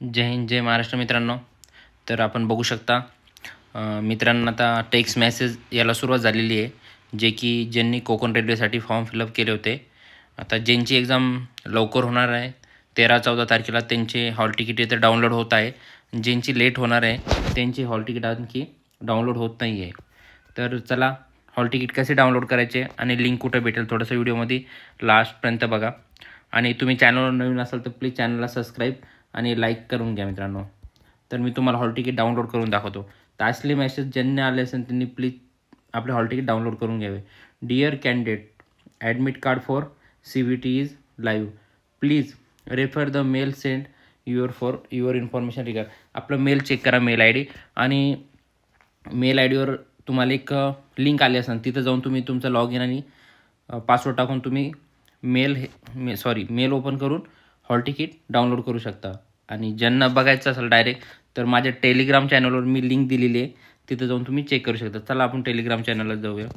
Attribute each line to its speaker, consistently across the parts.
Speaker 1: जय हिंद, जय महाराष्ट्र मित्रांनो. तर आपण बघू शकता मित्रांनो, आता टेक्स्ट मेसेज याला सुरुवात झालेली आहे, जे की ज्यांनी कोकण रेल्वेसाठी फॉर्म फिलअप केले होते. आता ज्यांची एक्झाम लवकर होणार आहे 13-14 तारखेला त्यांचे हॉल तिकीट इथे डाउनलोड होत आहे. ज्यांची लेट होणार आहे त्यांची हॉल तिकीट आणखी डाउनलोड होत नाही आहे. तर चला हॉल तिकीट कसे डाउनलोड करायचे आणि लिंक कुठं भेटेल थोडंसं व्हिडिओमध्ये लास्टपर्यंत बघा. आणि तुम्ही चॅनलवर नवीन असाल तर प्लीज चॅनलला सबस्क्राईब आणि लाईक करून घ्या मित्रांनो. तर मी तुम्हाला हॉल तिकीट डाउनलोड करून दाखवतो. तर असले मेसेज ज्यांनी आले असेल त्यांनी प्लीज आपले हॉल तिकीट डाउनलोड करून घ्यावे. Dear candidate, admit card for CVT is live. Please refer the mail send for your information regard. आपलं मेल चेक करा, मेल ID, आणि मेल IDवर तुम्हाला एक लिंक आली असेल, तिथं जाऊन तुम्ही तुमचं लॉग इन आणि पासवर्ड टाकून तुम्ही मेल ओपन करून हॉल तिकीट डाउनलोड करू शकता. आणि ज्यांना बघायचं असेल डायरेक्ट तर माझ्या टेलिग्राम चॅनलवर मी लिंक दिलेली आहे, तिथं जाऊन तुम्ही चेक करू शकता. चला आपण टेलिग्राम चॅनलला जाऊया.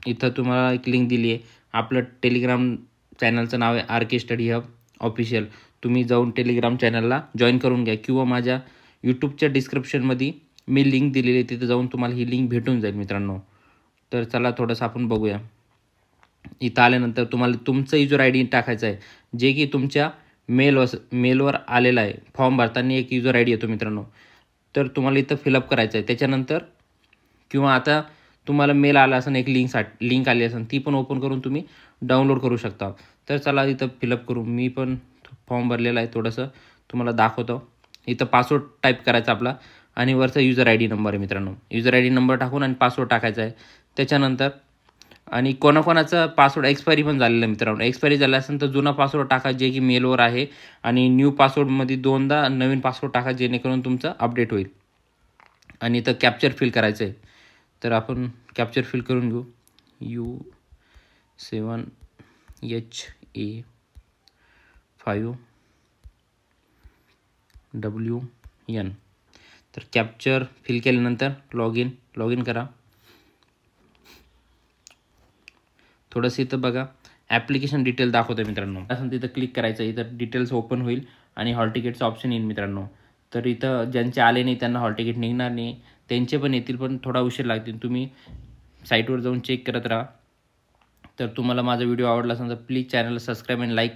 Speaker 1: इथं तुम्हाला एक लिंक दिली आहे. आपलं टेलिग्राम चॅनलचं नाव आहे RK स्टडी हब ऑफिशियल. तुम्ही जाऊन टेलिग्राम चॅनलला जॉईन करून घ्या, किंवा माझ्या यूट्यूबच्या डिस्क्रिप्शनमध्ये मी लिंक दिलेली आहे, तिथं जाऊन तुम्हाला ही लिंक भेटून जाईल मित्रांनो. तर चला थोडंसं आपण बघूया. इथं आल्यानंतर तुम्हाला तुमचं युजर ID टाकायचं आहे, जे की तुमच्या मेलवर आलेला आहे. फॉर्म भरताना एक युजर ID येतो मित्रांनो, तर तुम्हाला इथं फिलअप करायचं आहे. त्याच्यानंतर किंवा आता तुम्हाला मेल आला असेल, एक लिंक आली असेल, ती पण ओपन करून तुम्ही डाउनलोड करू शकता. तर चला इथं फिलअप करू. मी पण फॉर्म भरलेला आहे, थोडंसं तुम्हाला दाखवतो. इथं पासवर्ड टाईप करायचा आपला, आणि वरचा युजर ID नंबर आहे मित्रांनो. युजर ID नंबर टाकून आणि पासवर्ड टाकायचा आहे. त्याच्यानंतर आणि कोणाकोणाचा पासवर्ड एक्सपायरी पण झालेला आहे मित्रांनो. एक्सपायरी झाला असेल तर जुना पासवर्ड टाका, जे की मेलवर आहे, आणि न्यू पासवर्डमध्ये 2दा नवीन पासवर्ड टाका, जेणेकरून तुमचं अपडेट होईल. आणि इथं कॅप्चर फिल करायचं आहे. तर आपण कॅप्चर फिल करून घेऊ. U7HA5WN. तर कॅप्चर फिल केल्यानंतर लॉग इन करा. थोडंसं इथं बघा ॲप्लिकेशन डिटेल दाखवतं मित्रांनो. असं तिथं क्लिक करायचं, इथं डिटेल्स ओपन होईल आणि हॉल तिकीटचं ऑप्शन येईल मित्रांनो. तर इथं ज्यांचे आले नाही त्यांना हॉल तिकीट निघणार नाही, त्यांचे पण येतील, पण थोडा उशीर लागतील. तुम्ही साईटवर जाऊन चेक करत राहा. तर तुम्हाला माझा व्हिडिओ आवडला असेल तर प्लीज चॅनलला सबस्क्राईब आणि लाईक